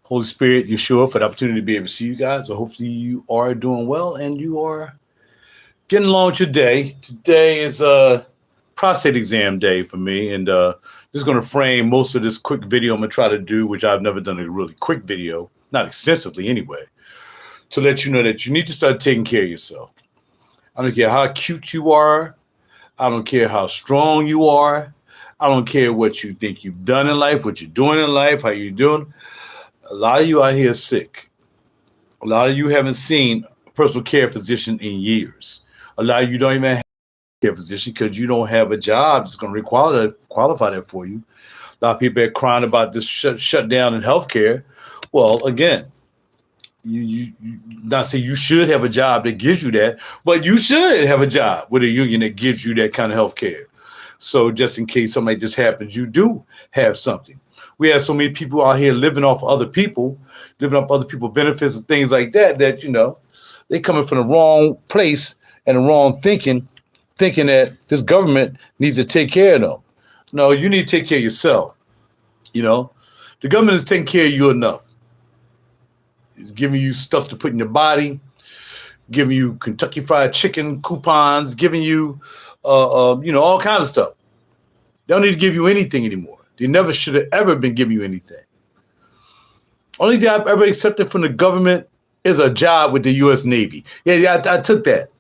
Holy Spirit, Yeshua, for the opportunity to be able to see you guys. So hopefully you are doing well and you are getting along with your day. Today is a prostate exam day for me, and just going to frame most of this quick video I'm going to try to do, which I've never done a really quick video, not extensively anyway, to let you know that you need to start taking care of yourself. I don't care how cute you are. I don't care how strong you are. I don't care what you think you've done in life, what you're doing in life, how you're doing. A lot of you out here sick. A lot of you haven't seen a personal care physician in years. A lot of you don't even have a care physician because you don't have a job that's going to qualify that for you. A lot of people are crying about this shutdown in healthcare. Well, again, you not say you should have a job that gives you that, but you should have a job with a union that gives you that kind of health care. So just in case something like this happens, you do have something. We have so many people out here living off other people, living off other people's benefits and things like that, that, you know, they coming from the wrong place and the wrong thinking that this government needs to take care of them. No, you need to take care of yourself. You know, the government is taking care of you enough. It's giving you stuff to put in your body, giving you Kentucky Fried Chicken coupons, giving you, all kinds of stuff. They don't need to give you anything anymore. They never should have ever been giving you anything. Only thing I've ever accepted from the government is a job with the U.S. Navy. Yeah, I took that.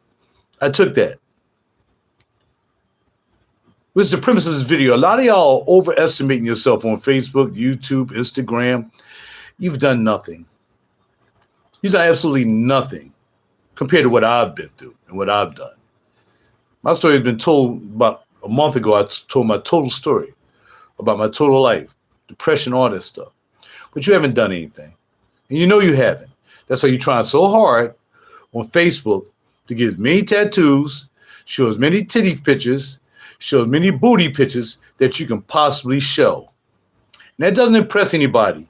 Which is the premise of this video. A lot of y'all are overestimating yourself on Facebook, YouTube, Instagram. You've done nothing. You've done absolutely nothing compared to what I've been through and what I've done. My story has been told about a month ago. I told my total story about my total life, depression, all that stuff. But you haven't done anything. And you know you haven't. That's why you're trying so hard on Facebook to get as many tattoos, show as many titty pictures, show as many booty pictures that you can possibly show. And that doesn't impress anybody,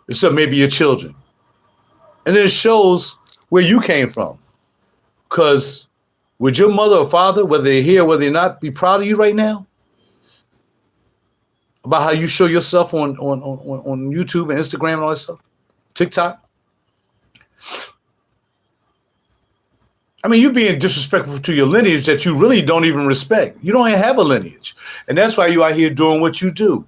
except maybe your children. And then it shows where you came from. Because would your mother or father, whether they're here or whether they're not, be proud of you right now? About how you show yourself on YouTube and Instagram and all that stuff? TikTok? I mean, you're being disrespectful to your lineage that you really don't even respect. You don't even have a lineage. And that's why you out here doing what you do.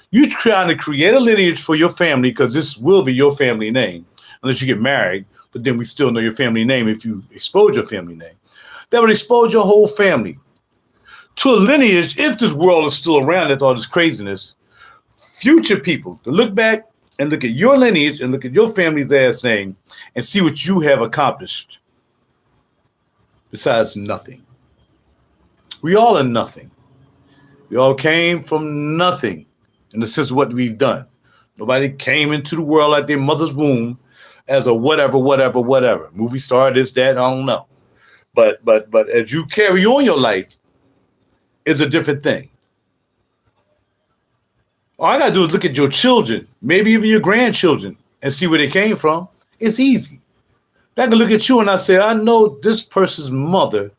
You're trying to create a lineage for your family because this will be your family name, unless you get married. But then we still know your family name if you expose your family name. That would expose your whole family to a lineage, if this world is still around with all this craziness. Future people to look back and look at your lineage and look at your family's ass name and see what you have accomplished. Besides nothing. We all are nothing. We all came from nothing in the sense of what we've done. Nobody came into the world like their mother's womb as a whatever. Movie star, this, that, I don't know. But as you carry on your life, it's a different thing. All I gotta do is look at your children, maybe even your grandchildren, and see where they came from. It's easy. I can look at you and I say, I know this person's mother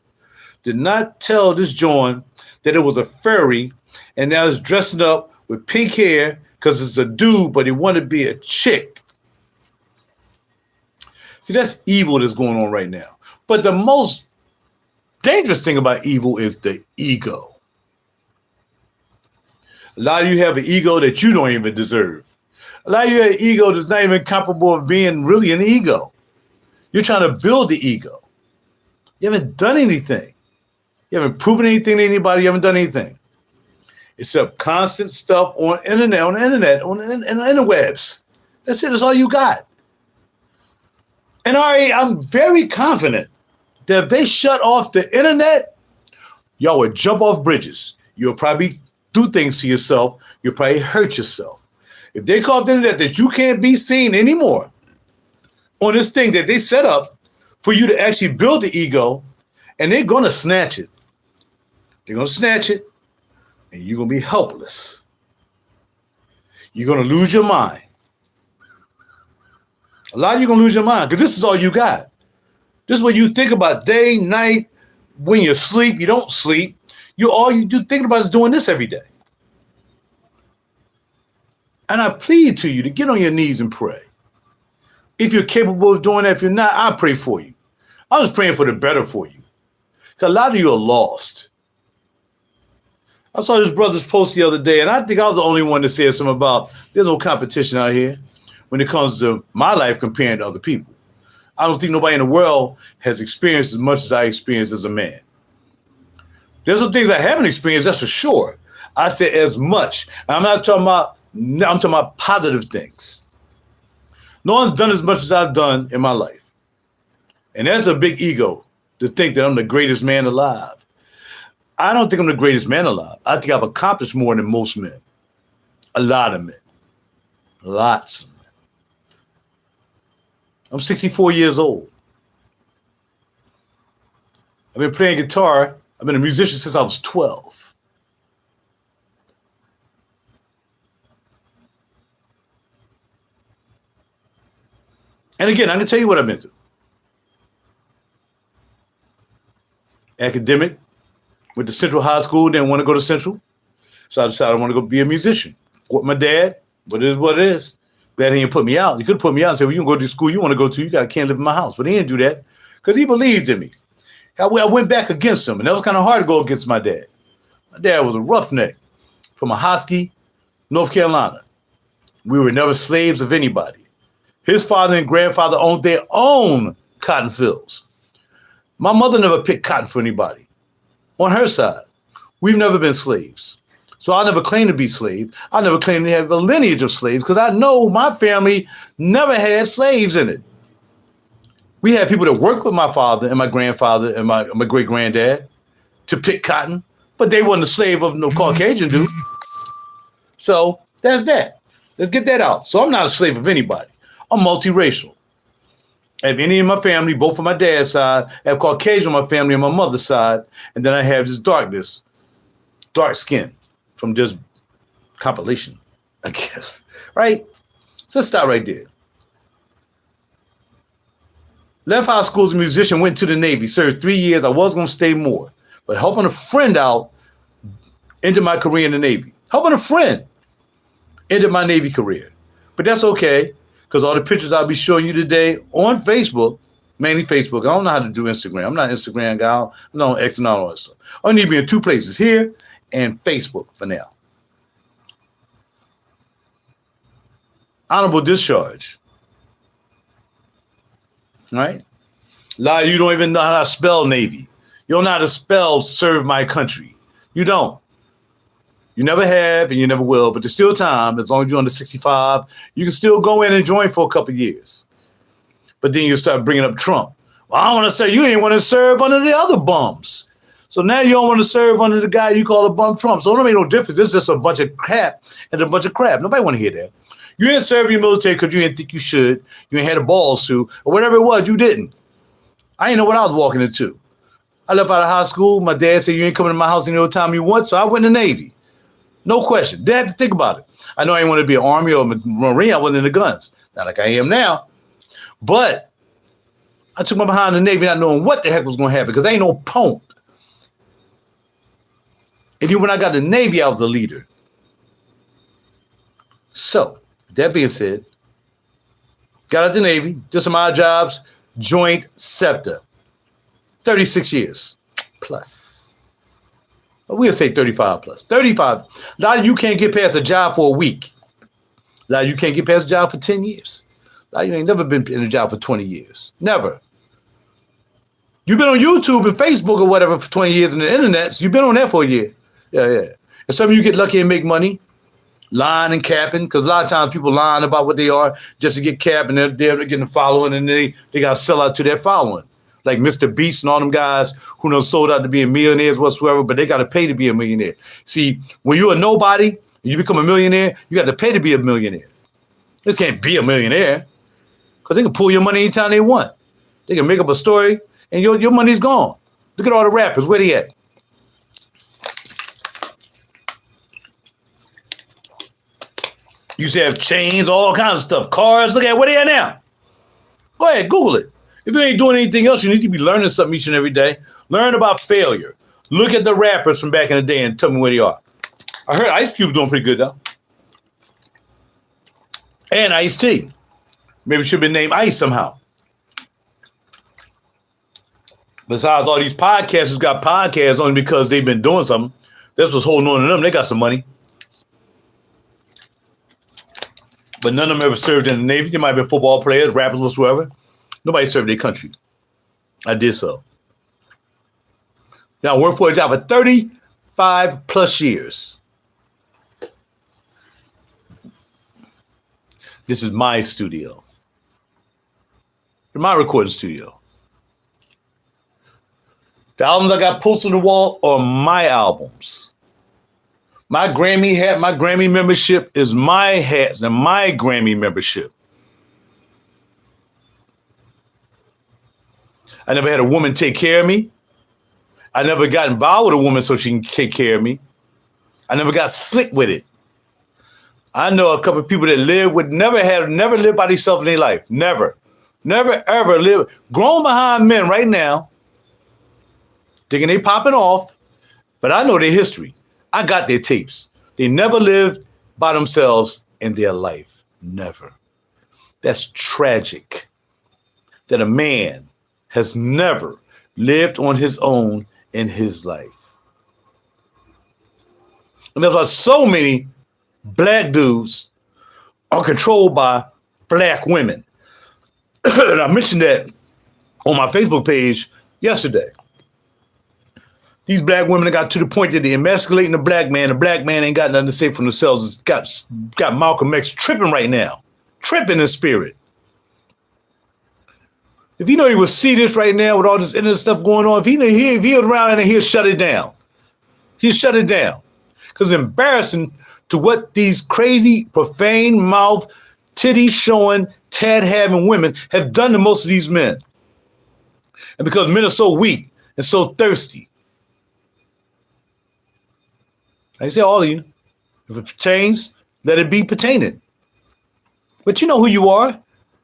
did not tell this John that it was a furry, and now it's dressing up with pink hair because it's a dude, but he wanted to be a chick. See, that's evil that's going on right now. But the most dangerous thing about evil is the ego. A lot of you have an ego that you don't even deserve. A lot of you have an ego that's not even capable of being really an ego. You're trying to build the ego. You haven't done anything. You haven't proven anything to anybody. You haven't done anything. Except constant stuff on the internet, on the interwebs. That's it. That's all you got. And I'm very confident that if they shut off the internet, y'all would jump off bridges. You'll probably do things to yourself. You'll probably hurt yourself. If they call off the internet that you can't be seen anymore on this thing that they set up for you to actually build the ego, and they're going to snatch it. They're going to snatch it, and you're going to be helpless. You're going to lose your mind. A lot of you are going to lose your mind because this is all you got. This is what you think about day, night, when you sleep, you don't sleep. All you do thinking about is doing this every day. And I plead to you to get on your knees and pray. If you're capable of doing that, if you're not, I pray for you. I was praying for the better for you. Because a lot of you are lost. I saw this brother's post the other day, and I think I was the only one that said something about there's no competition out here when it comes to my life comparing to other people. I don't think nobody in the world has experienced as much as I experienced as a man. There's some things I haven't experienced, that's for sure. I said as much. I'm talking about positive things. No one's done as much as I've done in my life. And that's a big ego to think that I'm the greatest man alive. I don't think I'm the greatest man alive. I think I've accomplished more than most men. A lot of men. Lots of men. I'm 64 years old. I've been playing guitar. I've been a musician since I was 12. And again, I can tell you what I've been through. Academic, went to Central High School, didn't want to go to Central. So I decided I want to go be a musician. With my dad, but it is what it is. Glad he didn't put me out. He could put me out and say, well, you can go to the school you want to go to. Can't live in my house. But he didn't do that because he believed in me. I went back against him, and that was kind of hard to go against my dad. My dad was a roughneck from Ahoskie, North Carolina. We were never slaves of anybody. His father and grandfather owned their own cotton fields. My mother never picked cotton for anybody. On her side, we've never been slaves. So I never claimed to be slave. I never claimed to have a lineage of slaves because I know my family never had slaves in it. We had people that worked with my father and my grandfather and my great-granddad to pick cotton, but they wasn't a slave of no Caucasian dude. So that's that. Let's get that out. So I'm not a slave of anybody. I'm multiracial. I have Indian in my family, both on my dad's side. I have Caucasian on my family on my mother's side. And then I have this dark skin from this compilation, I guess. Right? So let's start right there. Left high school as a musician, went to the Navy, served 3 years. I was going to stay more. But helping a friend out ended my career in the Navy. Helping a friend ended my Navy career. But that's okay. Because all the pictures I'll be showing you today on Facebook, mainly Facebook. I don't know how to do Instagram. I'm not an Instagram guy. I'm not on X and all that stuff. I need to be in two places, here and Facebook for now. Honorable discharge. All right? A lot of you don't even know how to spell Navy. You don't know how to spell serve my country. You don't. You never have and you never will, but there's still time. As long as you're under 65, you can still go in and join for a couple of years. But then you start bringing up Trump. Well, I want to say you ain't want to serve under the other bums. So now you don't want to serve under the guy you call a bum Trump. So it don't make no difference. It's just a bunch of crap and a bunch of crap. Nobody want to hear that. You didn't serve your military because you didn't think you should. You ain't had the balls to, or whatever it was, you didn't. I didn't know what I was walking into. I left out of high school. My dad said, you ain't coming to my house any other time you want. So I went in the Navy. No question. Didn't have to think about it. I know I didn't want to be an Army or a Marine. I wasn't in the guns. Not like I am now. But I took my behind the Navy not knowing what the heck was going to happen because I ain't no punk. And then when I got to the Navy, I was a leader. So, that being said, got out the Navy, did some odd jobs, joint SEPTA. 36 years plus. We'll say 35 plus. 35. A lot of you can't get past a job for a week. A lot of you can't get past a job for 10 years. A lot of you ain't never been in a job for 20 years. Never. You've been on YouTube and Facebook or whatever for 20 years on the internet, so you've been on that for a year. Yeah. And some of you get lucky and make money, lying and capping, because a lot of times people lying about what they are just to get capped, and they're getting a following, and they got to sell out to their following. Like Mr. Beast and all them guys who done sold out to being millionaires whatsoever, but they got to pay to be a millionaire. See, when you're a nobody and you become a millionaire, you got to pay to be a millionaire. This can't be a millionaire because they can pull your money anytime they want. They can make up a story and your money's gone. Look at all the rappers. Where they at? You used to have chains, all kinds of stuff. Cars. Look at where they at now. Go ahead, Google it. If you ain't doing anything else, you need to be learning something each and every day. Learn about failure. Look at the rappers from back in the day and tell me where they are. I heard Ice Cube doing pretty good, though. And Ice-T. Maybe it should have been named Ice somehow. Besides, all these podcasters got podcasts only because they've been doing something. That's what's holding on to them. They got some money. But none of them ever served in the Navy. They might have been football players, rappers, whatsoever. Nobody served their country. I did so. Now I worked for a job for 35 plus years. This is my studio. My recording studio. The albums I got posted on the wall are my albums. My Grammy hat, my Grammy membership is my hats and my Grammy membership. I never had a woman take care of me. I never got involved with a woman so she can take care of me. I never got slick with it. I know a couple of people that never lived by themselves in their life. Never ever live. Grown behind men right now, thinking they popping off, but I know their history. I got their tapes. They never lived by themselves in their life. Never. That's tragic that a man has never lived on his own in his life. And there's why so many black dudes are controlled by black women. And I mentioned that on my Facebook page yesterday. These black women got to the point that they're emasculating the black man. The black man ain't got nothing to say for themselves. It's got Malcolm X tripping right now. Tripping in spirit. If you know he would see this right now with all this internet stuff going on, if he was around and he'll shut it down. He'll shut it down. Because it's embarrassing to what these crazy, profane mouth, titty showing, tad having women have done to most of these men. And because men are so weak and so thirsty. I say all of you, if it pertains, let it be pertaining. But you know who you are.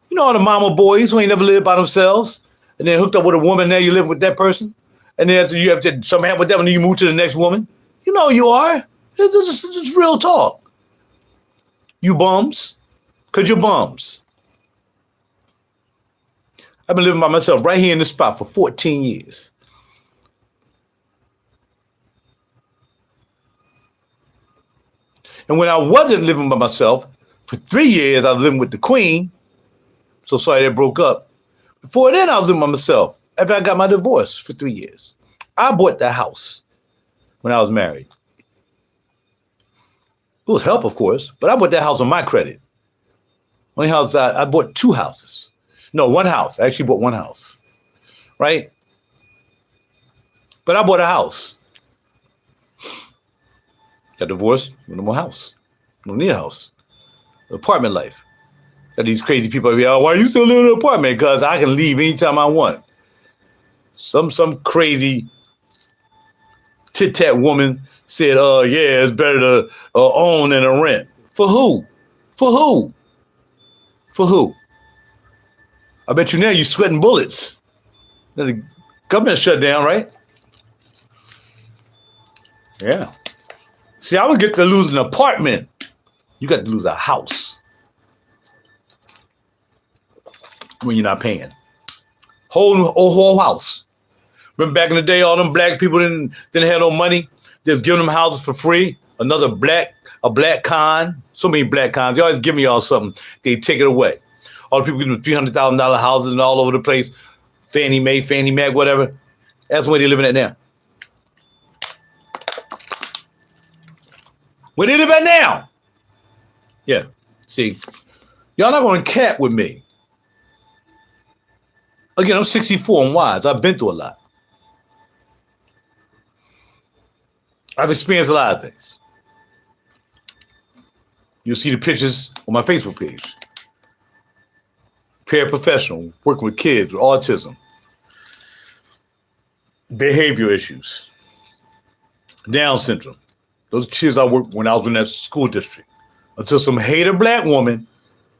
You know all the mama boys who ain't never lived by themselves and then hooked up with a woman, now you live with that person. And then after you have to something happen with them and then you move to the next woman. You know who you are. It's real talk. You bums. Because you're bums. I've been living by myself right here in this spot for 14 years. And when I wasn't living by myself, for 3 years, I was living with the queen. So sorry that broke up. Before then, I was living by myself. After I got my divorce for 3 years. I bought the house when I was married. It was help, of course, but I bought that house on my credit. Only house I bought 2 houses. No, 1 house. I actually bought 1 house. Right? But I bought a house. Got divorced, no more house. No need a house. Apartment life. Got these crazy people, why are you still living in an apartment? Because I can leave anytime I want. Some crazy tit-tat woman said, yeah, it's better to own than to rent. For who? For who? For who? I bet you now you're sweating bullets. Now the government shut down, right? Yeah. See, I would get to lose an apartment. You got to lose a house when you're not paying. Whole house. Remember back in the day, all them black people didn't have no money. Just giving them houses for free. A black con. So many black cons. They always give me all something. They take it away. All the people getting $300,000 houses and all over the place. Fannie Mae, Fannie Mac, whatever. That's where they're living at now. Where they live at now? Yeah. See, y'all not going to cap with me. Again, I'm 64 and wise. I've been through a lot. I've experienced a lot of things. You'll see the pictures on my Facebook page. Paraprofessional, working with kids with autism, behavioral issues, Down syndrome. Those kids I worked when I was in that school district. Until some hater black woman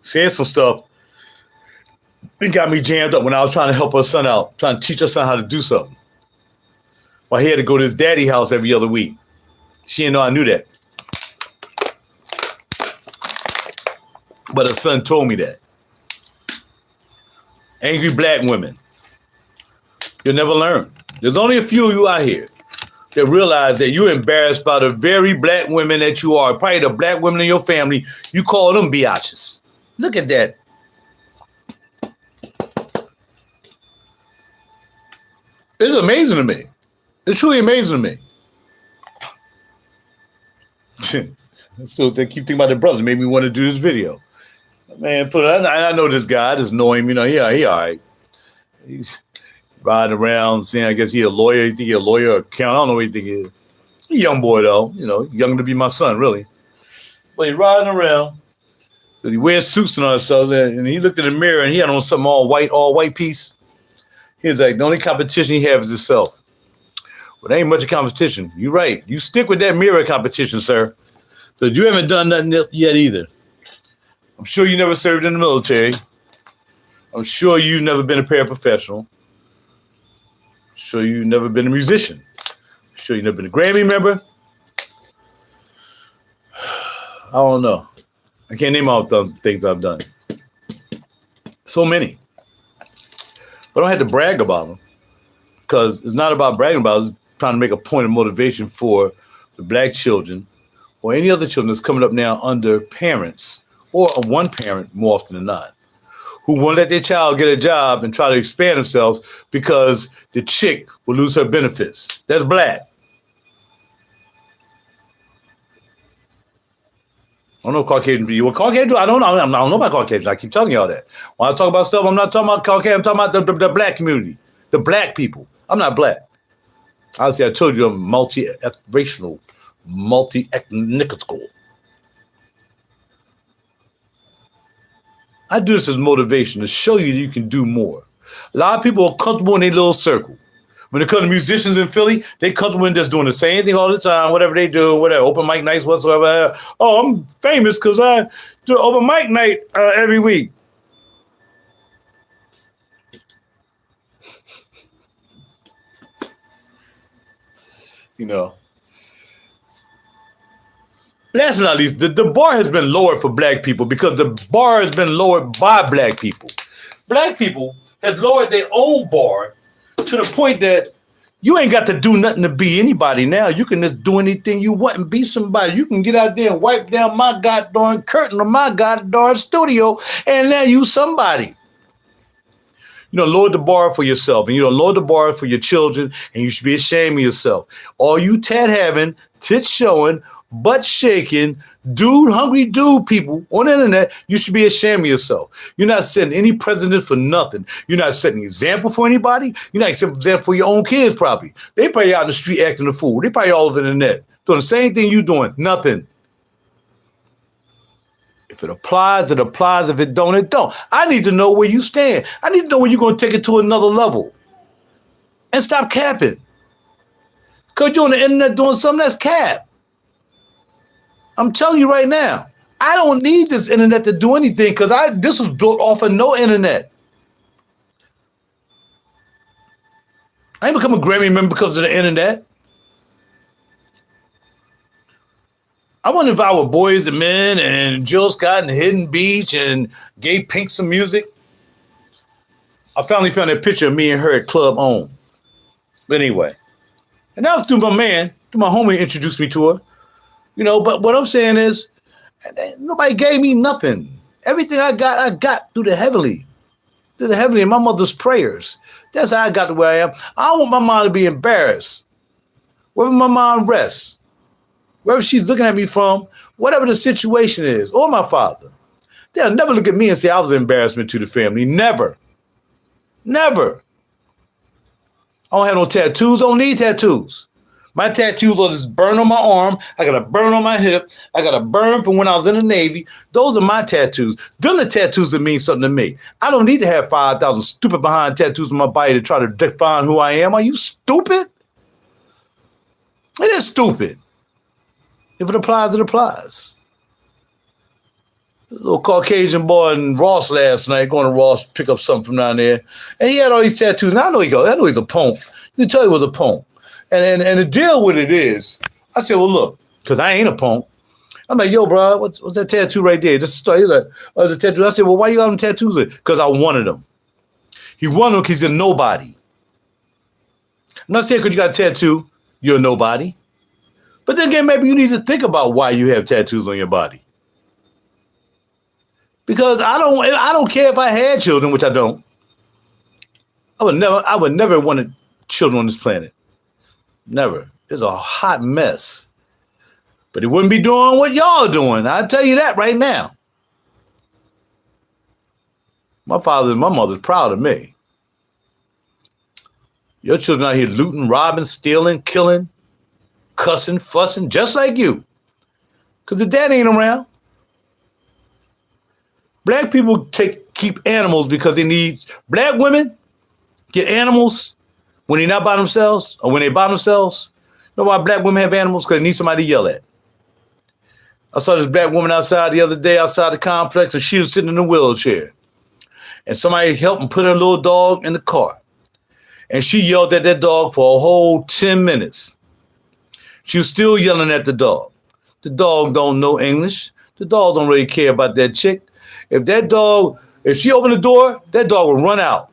said some stuff and got me jammed up when I was trying to help her son out, trying to teach her son how to do something. Well, he had to go to his daddy's house every other week. She didn't know I knew that. But her son told me that. Angry black women. You'll never learn. There's only a few of you out here that realize that you're embarrassed by the very black women that you are. Probably the black women in your family, you call them biatches. Look at that. It's amazing to me. It's truly amazing to me. I still keep thinking about the brother. Made me want to do this video. Man, I know this guy. I just know him. You know, he all right. He's riding around saying, I guess he a lawyer. You think he a lawyer or accountant? I don't know what you think he is. He's a young boy, though. You know, young to be my son, really. But he's riding around. He wears suits and all that stuff. And he looked in the mirror and he had on something all white piece. He was like, the only competition he has is himself. Well, there ain't much of competition. You're right. You stick with that mirror competition, sir. Because you haven't done nothing yet either. I'm sure you never served in the military. I'm sure you've never been a paraprofessional. I'm sure you've never been a musician. I'm sure you've never been a Grammy member. I don't know. I can't name all the things I've done. So many. But I don't have to brag about them. Because it's not about bragging about it. It's trying to make a point of motivation for the black children or any other children that's coming up now under parents or one parent more often than not, who won't let their child get a job and try to expand themselves because the chick will lose her benefits. That's black. I don't know Caucasian people. What Caucasian do? I don't know. I don't know about Caucasians. I keep telling y'all that. When I talk about stuff, I'm not talking about Caucasian. I'm talking about the black community, the black people. I'm not black. Obviously, I told you I'm multi-racial, multi-ethnical. I do this as motivation to show you that you can do more. A lot of people are comfortable in their little circle. When it comes to musicians in Philly, they comfortable in just doing the same thing all the time, whatever they do, whatever, open mic nights whatsoever. Oh, I'm famous because I do open mic night every week. You know. Last but not least, the bar has been lowered for black people because the bar has been lowered by black people. Black people has lowered their own bar to the point that you ain't got to do nothing to be anybody now. You can just do anything you want and be somebody. You can get out there and wipe down my goddamn curtain of my goddamn studio and now you somebody. You know, lower the bar for yourself and you know, lower the bar for your children and you should be ashamed of yourself. All you tat having, tits showing, butt shaking, hungry dude people on the internet, you should be ashamed of yourself. You're not setting any precedent for nothing. You're not setting an example for anybody. You're not setting an example for your own kids probably. They probably out in the street acting a fool. They probably all over the net doing the same thing you doing, nothing. If it applies, it applies. If it don't, it don't. I need to know where you stand. I need to know when you're going to take it to another level. And stop capping. Because you're on the internet doing something that's cap. I'm telling you right now, I don't need this internet to do anything because this was built off of no internet. I ain't become a Grammy member because of the internet. I wonder if I were Boys and Men and Jill Scott and Hidden Beach and gave Pink some music. I finally found that picture of me and her at Club On. But anyway, and that was through my man, through my homie introduced me to her. You know, but what I'm saying is, nobody gave me nothing. Everything I got through the heavenly and my mother's prayers. That's how I got to where I am. I don't want my mom to be embarrassed. Wherever my mom rests, wherever she's looking at me from, whatever the situation is, or my father, they'll never look at me and say I was an embarrassment to the family. Never. Never. I don't have no tattoos. I don't need tattoos. My tattoos are just burn on my arm. I got a burn on my hip. I got a burn from when I was in the Navy. Those are my tattoos. Them the tattoos that mean something to me. I don't need to have 5,000 stupid behind tattoos on my body to try to define who I am. Are you stupid? It is stupid. If it applies, it applies. A little Caucasian boy in Ross last night, going to Ross, pick up something from down there. And he had all these tattoos. Now I know he's a punk. You can tell he was a punk. And the deal with it is, I said, well, look, because I ain't a punk. I'm like, yo, bro, what's that tattoo right there? Just start. He's like, oh, it's a tattoo. I said, well, why you got them tattoos? Because I wanted them. He wanted them because he's a nobody. I'm not saying because you got a tattoo, you're a nobody. But then again, maybe you need to think about why you have tattoos on your body. Because I don't care if I had children, which I don't. I would never want children on this planet. Never. It's a hot mess. But it wouldn't be doing what y'all doing. I'll tell you that right now. My father and my mother's proud of me. Your children out here looting, robbing, stealing, killing, cussing, fussing, just like you. Because the dad ain't around. Black people keep animals because they need. Black women get animals when they're not by themselves or when they're by themselves. You know why black women have animals? Because they need somebody to yell at. I saw this black woman outside the other day, outside the complex, and she was sitting in a wheelchair. And somebody helped and put her little dog in the car. And she yelled at that dog for a whole 10 minutes. She was still yelling at the dog. The dog don't know English. The dog don't really care about that chick. If she opened the door, that dog will run out.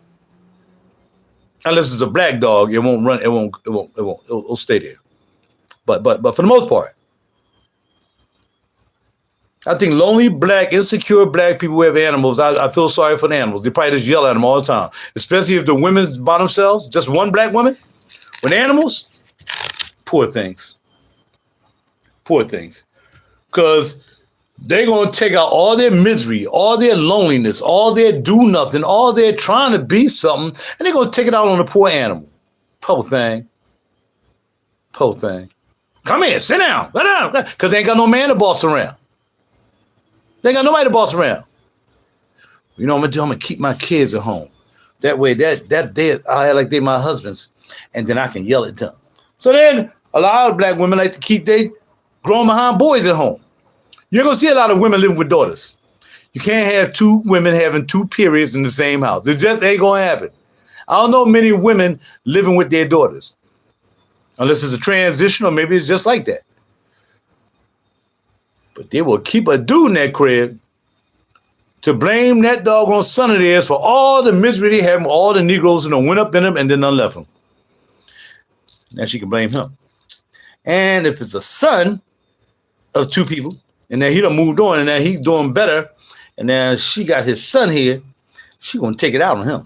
Unless it's a black dog, it won't run. It'll stay there. But for the most part, I think lonely black, insecure black people who have animals, I feel sorry for the animals. They probably just yell at them all the time. Especially if the women's by themselves, just one black woman. With animals, poor things. Poor things. Because they're going to take out all their misery, all their loneliness, all their do nothing, all their trying to be something, and they're going to take it out on the poor animal. Poor thing. Poor thing. Come here, sit down. Because they ain't got no man to boss around. They ain't got nobody to boss around. You know what I'm going to do? I'm going to keep my kids at home. That way, I'll act like they're my husbands, and then I can yell at them. So then, a lot of black women like to keep their grown behind boys at home. You're going to see a lot of women living with daughters. You can't have two women having two periods in the same house. It just ain't going to happen. I don't know many women living with their daughters. Unless it's a transition or maybe it's just like that. But they will keep a dude in that crib to blame that doggone son of theirs for all the misery they have, all the Negroes who done went up in them and then done left them. Now she can blame him. And if it's a son of two people, and then he done moved on, and now he's doing better, and now she got his son here, she gonna take it out on him.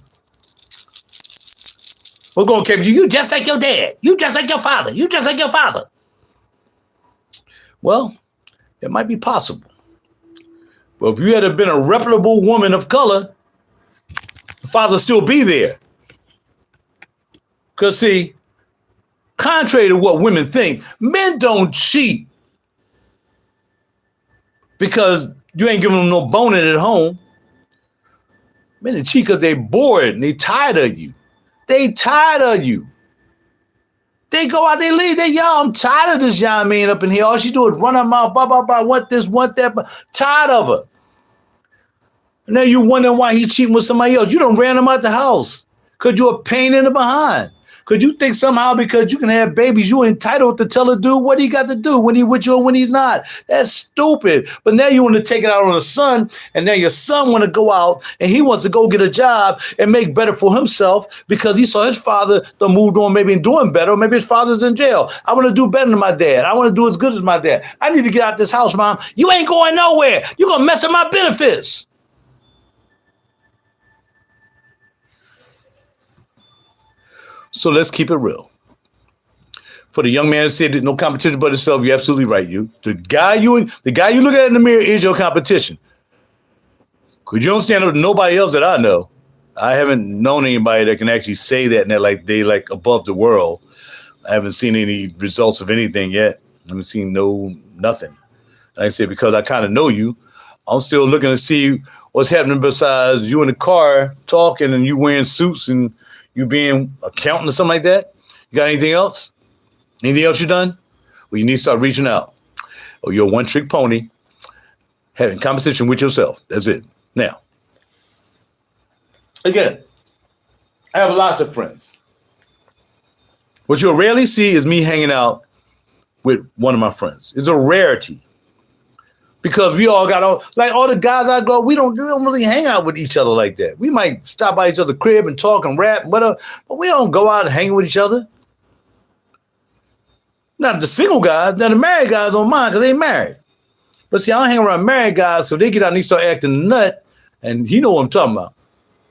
We're gonna keep you just like your dad. You just like your father. You just like your father. Well, it might be possible. But if you had been a reputable woman of color, the father still be there. Because see, contrary to what women think, men don't cheat because you ain't giving them no boning at home. Men they cheat because they bored and they tired of you. They tired of you. They go out, they leave. I'm tired of this young man up in here. All she do is run her mouth, blah, blah, blah, want this, want that. Tired of her. And now you wondering why he cheating with somebody else. You done ran him out the house because you're a pain in the behind. Because you think somehow because you can have babies, you're entitled to tell a dude what he got to do when he with you or when he's not. That's stupid. But now you want to take it out on the son, and now your son want to go out and he wants to go get a job and make better for himself because he saw his father done moved on maybe and doing better, or maybe his father's in jail. I want to do better than my dad. I want to do as good as my dad. I need to get out this house, Mom. You ain't going nowhere. You're going to mess up my benefits. So let's keep it real. For the young man that said that no competition but itself, you're absolutely right. The guy you look at in the mirror is your competition. Because you don't stand up to nobody else that I know. I haven't known anybody that can actually say that and they're like above the world. I haven't seen any results of anything yet. I haven't seen nothing. Like I said, because I kind of know you, I'm still looking to see what's happening besides you in the car talking and you wearing suits and you being accountant or something like that. You got anything else? Anything else you done? Well, you need to start reaching out. Or you're a one-trick pony having competition with yourself. That's it. Now, again, I have lots of friends. What you'll rarely see is me hanging out with one of my friends. It's a rarity. Because we all got all the guys I go, we don't really hang out with each other like that. We might stop by each other's crib and talk and rap, but we don't go out and hang with each other. Not the single guys, now the married guys don't mind because they married. But see, I don't hang around married guys, so they get out and they start acting a nut, and he know what I'm talking about,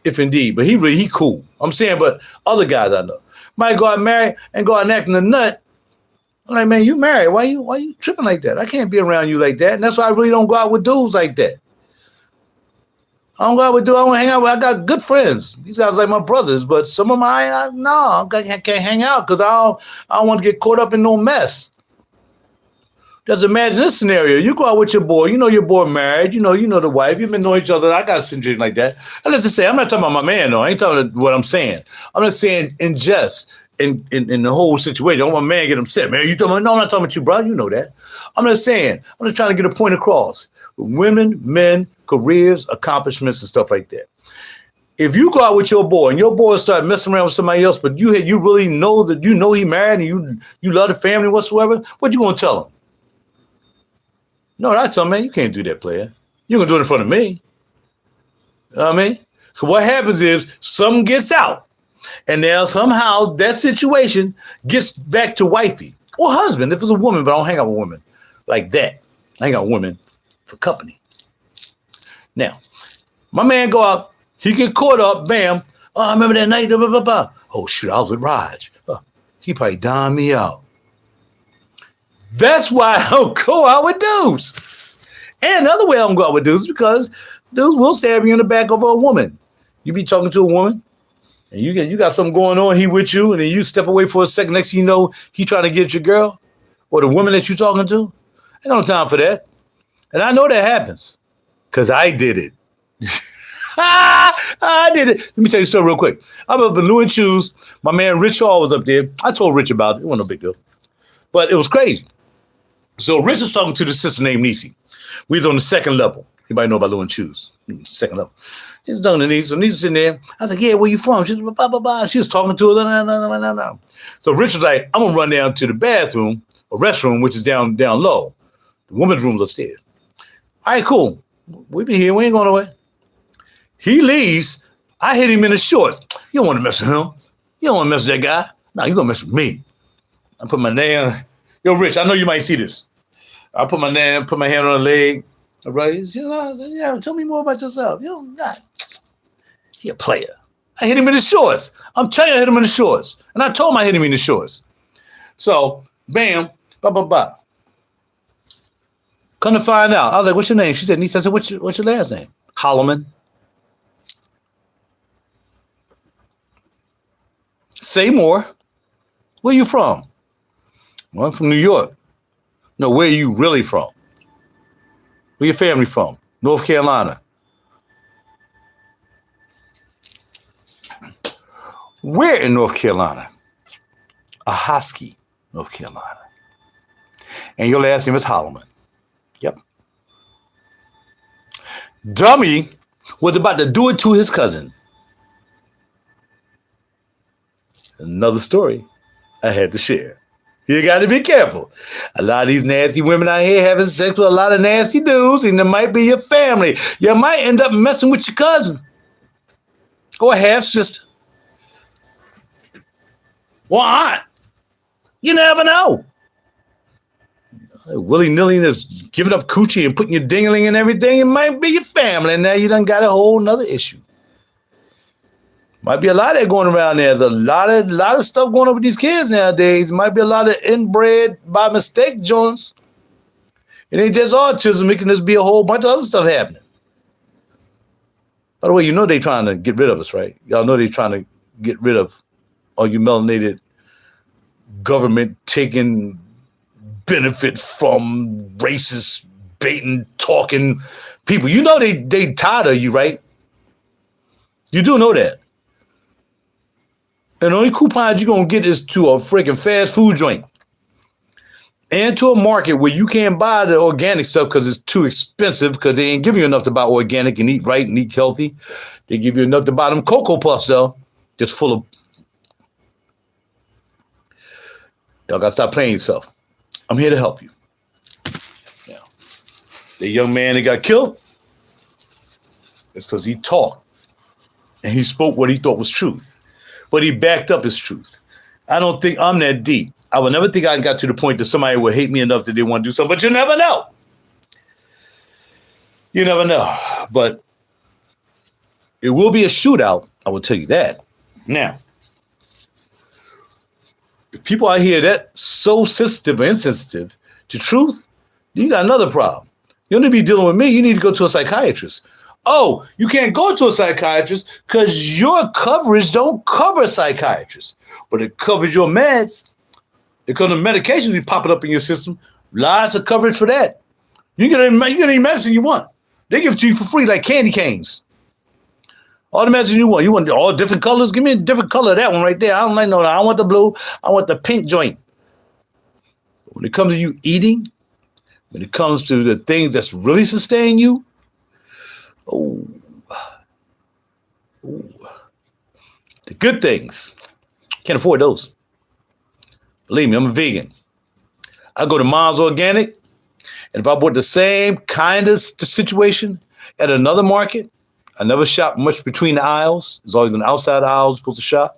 if indeed. But he cool. I'm saying, but other guys I know might go out married and go out and acting a nut. I'm like, man, you married. Why you tripping like that? I can't be around you like that. And that's why I really don't go out with dudes like that. I don't go out with dudes. I don't hang out with. I got good friends. These guys like my brothers, but some of my I can't hang out because I don't want to get caught up in no mess. Just imagine this scenario. You go out with your boy. You know your boy married. You know the wife. You've been knowing each other. I got a situation like that. And let's just say, I'm not talking about my man, though. I ain't talking about what I'm saying. I'm just saying in jest, in the whole situation. I don't want my man get upset. Man, you talking about? No, I'm not talking about you, bro. You know that. I'm just saying. I'm just trying to get a point across. Women, men, careers, accomplishments, and stuff like that. If you go out with your boy and your boy start messing around with somebody else, but you really know that he married and you love the family whatsoever, what you gonna tell him? No, I tell him, man, you can't do that, player. You're going to do it in front of me. You know what I mean? So what happens is something gets out. And now somehow that situation gets back to wifey or husband. If it's a woman, but I don't hang out with women like that. I hang out with women for company. Now, my man go out. He get caught up. Bam. Oh, I remember that night. Blah, blah, blah, blah. Oh, shoot, I was with Raj. He probably dined me out. That's why I don't go out with dudes. And the other way I don't go out with dudes because dudes will stab you in the back over a woman. You be talking to a woman and you got something going on, he with you, and then you step away for a second. Next thing you know, he trying to get your girl or the woman that you talking to. Ain't no time for that. And I know that happens because I did it. I did it. Let me tell you a story real quick. I'm up in Lou and Shoes. My man Rich Hall was up there. I told Rich about it. It wasn't no big deal. But it was crazy. So Rich was talking to the sister named Niecy. We was on the second level. Anybody know about Lou and Shoes? Second level. He was talking to Niecy. So Niecy's in there. I was like, yeah, where you from? She was blah, blah, blah. She was talking to her. No. So Rich was like, I'm going to run down to the bathroom or restroom, which is down low. The woman's room's upstairs. All right, cool. We be here. We ain't going away. He leaves. I hit him in the shorts. You don't want to mess with him. You don't want to mess with that guy. No, you going to mess with me. I put my name. Yo, Rich, I know you might see this. I put my hand on the leg. All right, yeah, tell me more about yourself. He a player. I hit him in the shorts. I'm telling you, I hit him in the shorts. And I told him I hit him in the shorts. So, bam, blah, blah, blah. Come to find out. I was like, what's your name? She said, Niece. I said, what's your last name? Holloman. Say more. Where you from? Well, I'm from New York. No, where are you really from? Where your family from? North Carolina. Where in North Carolina? Ahoskie, North Carolina. And your last name is Holloman. Yep. Dummy was about to do it to his cousin. Another story I had to share. You got to be careful. A lot of these nasty women out here having sex with a lot of nasty dudes, and it might be your family. You might end up messing with your cousin or a half-sister or aunt. You never know. Willy-nilly just giving up coochie and putting your dingling and everything, it might be your family, and now you done got a whole nother issue. Might be a lot of that going around there. There's a lot of stuff going on with these kids nowadays. Might be a lot of inbred by mistake joints. It ain't just autism. It can just be a whole bunch of other stuff happening. By the way, you know they trying to get rid of us, right? Y'all know they trying to get rid of all you melanated government taking benefits from racist, baiting, talking people. You know they tired of you, right? You do know that. And the only coupons you're going to get is to a freaking fast food joint and to a market where you can't buy the organic stuff because it's too expensive because they ain't giving you enough to buy organic and eat right and eat healthy. They give you enough to buy them Cocoa Puffs, though, just full of. Y'all got to stop playing yourself. I'm here to help you. Yeah. The young man that got killed, it's because he talked and he spoke what he thought was truth, but he backed up his truth. I don't think I'm that deep. I would never think I got to the point that somebody would hate me enough that they want to do something, but you never know. You never know. But it will be a shootout, I will tell you that. Now, if people out here that so sensitive or insensitive to truth, you got another problem. You don't need to be dealing with me. You need to go to a psychiatrist. Oh, you can't go to a psychiatrist because your coverage don't cover psychiatrists, but it covers your meds. It covers the medications be popping up in your system. Lots of coverage for that. You get any medicine you want. They give it to you for free like candy canes. All the medicine you want. You want all different colors? Give me a different color of that one right there. I don't like no. I want the blue. I want the pink joint. But when it comes to you eating, when it comes to the things that's really sustaining you, the good things, can't afford those. Believe me, I'm a vegan. I go to Mom's Organic, and if I bought the same kind of situation at another market, I never shop much between the aisles. There's always an outside aisle supposed to shop.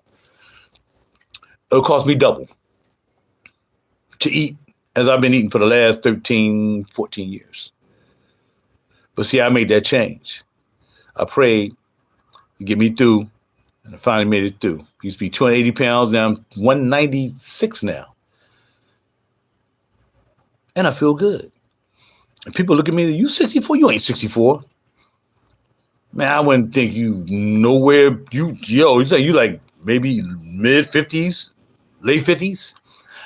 It'll cost me double to eat as I've been eating for the last 13, 14 years. But see, I made that change. I prayed to get me through, and I finally made it through. I used to be 280 pounds, now I'm 196 now. And I feel good. And people look at me, you 64? You ain't 64. Man, I wouldn't think you nowhere. You like maybe mid 50s, late 50s.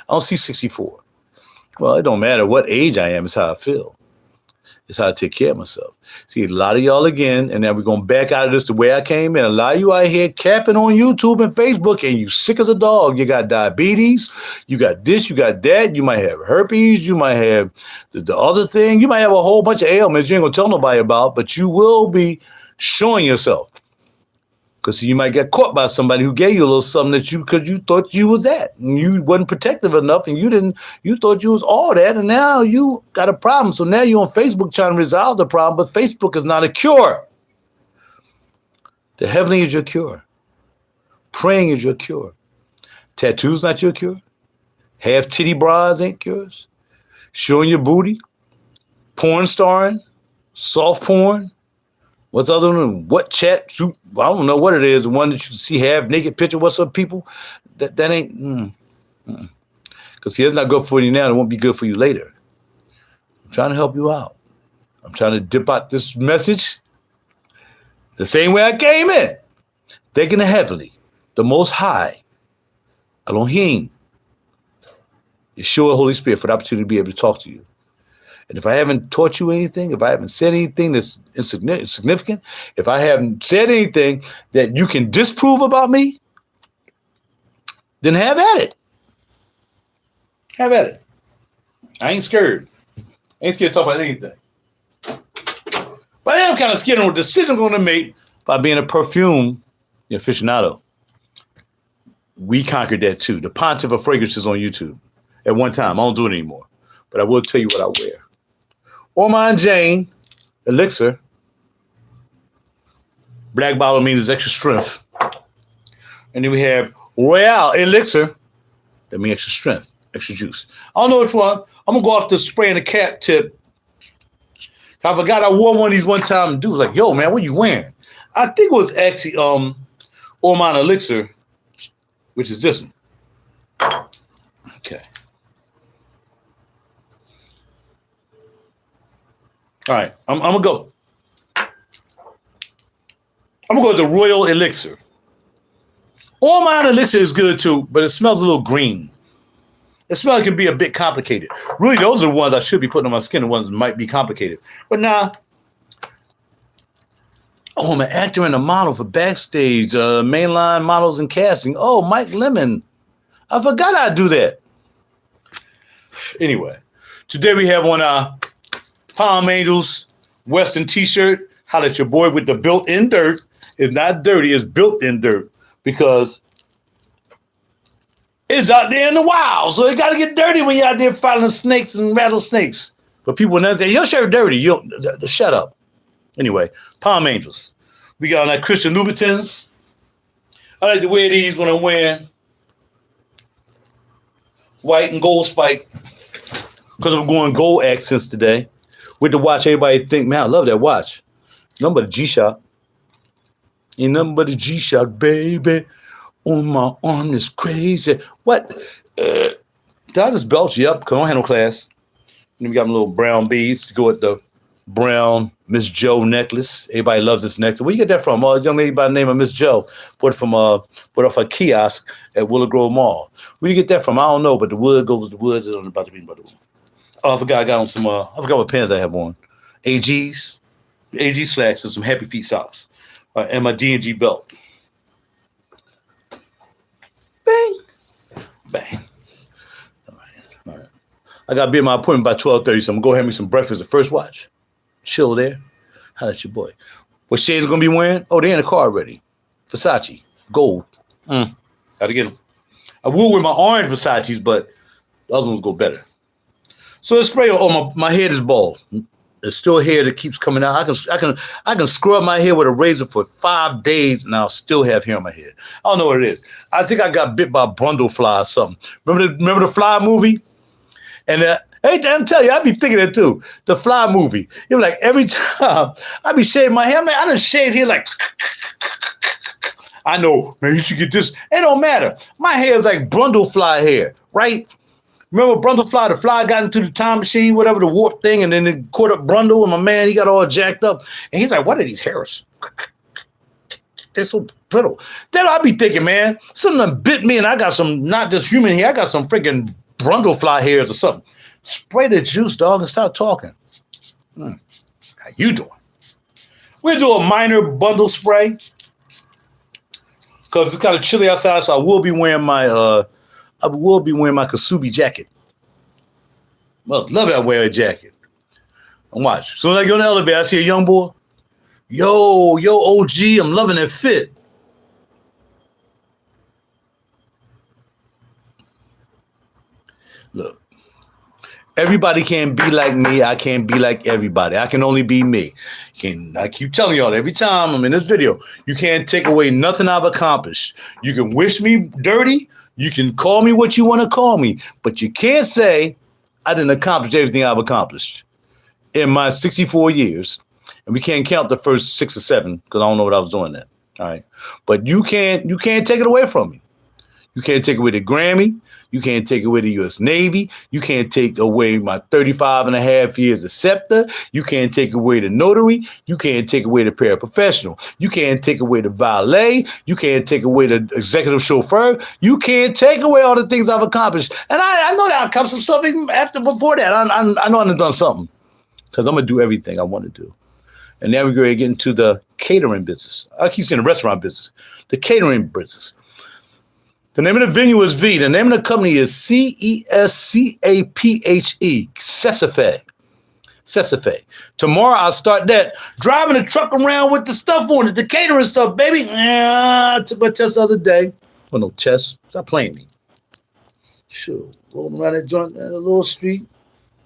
I don't see 64. Well, it don't matter what age I am, it's how I feel. It's how I take care of myself. See, a lot of y'all again, and then we're going to back out of this the way I came in. A lot of you out here capping on YouTube and Facebook, and you sick as a dog. You got diabetes. You got this. You got that. You might have herpes. You might have the other thing. You might have a whole bunch of ailments you ain't going to tell nobody about, but you will be showing yourself. Because you might get caught by somebody who gave you a little something because you thought you was that. And you wasn't protective enough, and you thought you was all that, and now you got a problem. So now you're on Facebook trying to resolve the problem, but Facebook is not a cure. The heavenly is your cure. Praying is your cure. Tattoos not your cure. Half titty bras ain't cures. Showing your booty. Porn starring. Soft porn. What's the other one? What chat? I don't know what it is. The one that you see half naked picture. What's up, people? That ain't. Because see, that's not good for you now. It won't be good for you later. I'm trying to help you out. I'm trying to dip out this message the same way I came in. Thanking the heavenly, the Most High, Elohim, Yeshua, Holy Spirit, for the opportunity to be able to talk to you. And if I haven't taught you anything, if I haven't said anything that's insignificant, if I haven't said anything that you can disprove about me, then have at it. Have at it. I ain't scared. I ain't scared to talk about anything. But I am kind of scared of what decision I'm going to make by being a perfume aficionado. We conquered that too. The Pontiff of Fragrances on YouTube. At one time. I don't do it anymore. But I will tell you what I wear. Ormond Jane Elixir. Black bottle means extra strength. And then we have Royale Elixir. That means extra strength, extra juice. I don't know which one. I'm going to go off the spray and the cap tip. I forgot I wore one of these one time. And dude was like, yo, man, what you wearing? I think it was actually Ormond Elixir, which is this one. Okay. All right, I'm gonna go. I'm gonna go with the Royal Elixir. Ormond Elixir is good too, but it smells a little green. It smells can be a bit complicated. Really, those are the ones I should be putting on my skin. The ones that might be complicated, but nah. Oh, I'm an actor and a model for Backstage, mainline models and casting. Oh, Mike Lemon. I forgot I'd do that. Anyway, today we have on our Palm Angels Western t-shirt. Holla at your boy with the built-in dirt. It's not dirty, it's built-in dirt because it's out there in the wild. So it got to get dirty when you're out there fighting snakes and rattlesnakes. But people when they say your shirt dirty, you don't shut up. Anyway, Palm Angels. We got like Christian Louboutins. I like to wear these when I'm wearing white and gold spike because I'm going gold accents today. With the watch, everybody think, man, I love that watch. Nothing but a G-Shock. Ain't nothing but a G-Shock, baby. On my arm is crazy. What? Did I just belch you up? Because I don't have no class. And we got my little brown beads to go with the brown Miss Joe necklace. Everybody loves this necklace. Where you get that from? A young lady by the name of Miss Joe. Bought it from bought off a kiosk at Willow Grove Mall. Where you get that from? I don't know, but the wood goes with the wood. I'm about to be about the wood. Oh, I forgot I got on some I forgot what pants I have on. AGs, AG slacks and some Happy Feet socks. And my D&G belt. Bang. Bang. All right. I got to be at my appointment by 12:30, so I'm going to go have me some breakfast at First Watch. Chill there. How's your boy? What shades are going to be wearing? Oh, they're in the car already. Versace. Gold. Got to get them. I will wear my orange Versace's, but the other ones go better. So the spray on my head is bald. There's still hair that keeps coming out. I can scrub my hair with a razor for 5 days and I'll still have hair on my head. I don't know what it is. I think I got bit by a brundlefly or something. Remember the Fly movie? And hey, I'm telling you, I be thinking that too. The Fly movie. You're like every time I be shaving my hair, I'm like, I done shaved here like. I know, man. You should get this. It don't matter. My hair is like brundlefly hair, right? Remember Brundlefly? The fly got into the time machine, whatever, the warp thing, and then it caught up Brundle, and my man, he got all jacked up. And he's like, what are these hairs? They're so brittle. Then I'll be thinking, man, something done bit me, and I got some, not just human hair, I got some freaking Brundlefly hairs or something. Spray the juice, dog, and start talking. How you doing? We'll do a minor bundle spray because it's kind of chilly outside, so I will be wearing my Kasubi jacket. Well, love it. I wear a jacket. And watch. As soon as I get on the elevator, I see a young boy. Yo, OG, I'm loving that fit. Look, everybody can't be like me. I can't be like everybody. I can only be me. I keep telling y'all every time I'm in this video, you can't take away nothing I've accomplished. You can wish me dirty. You can call me what you want to call me, but you can't say I didn't accomplish everything I've accomplished in my 64 years. And we can't count the first 6 or 7 because I don't know what I was doing then. All right. But you can't take it away from me. You can't take away the Grammy. You can't take away the U.S. Navy. You can't take away my 35 and a half years of SEPTA. You can't take away the notary. You can't take away the paraprofessional. You can't take away the valet. You can't take away the executive chauffeur. You can't take away all the things I've accomplished. And I know that I accomplished some stuff even before that. I know I've done something because I'm going to do everything I want to do. And now we're going to get into the catering business. I keep saying the restaurant business, the catering business. The name of the venue is V. The name of the company is CESCAPHE, Cescafe. Tomorrow I'll start that. Driving the truck around with the stuff on it, the catering stuff, baby. I took my test the other day. Oh, no test. Stop playing me. Sure. Rolling around that joint down the little street.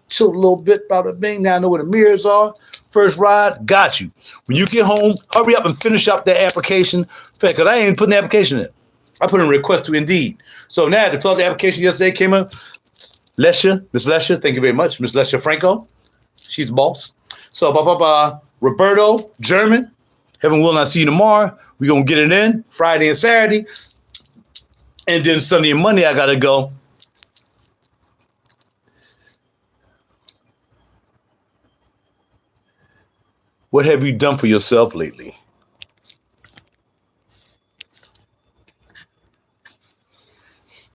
Chilled a little bit, bada bing. Now I know where the mirrors are. First ride, got you. When you get home, hurry up and finish up that application. Because I ain't putting the application in. I put in a request to Indeed. So now the fill out the application yesterday came up. Lesha, Miss Lesha, thank you very much. Miss Lesha Franco, she's the boss. So Roberto, German, heaven willing, I'll see you tomorrow. We're going to get it in Friday and Saturday. And then Sunday and Monday, I got to go. What have you done for yourself lately?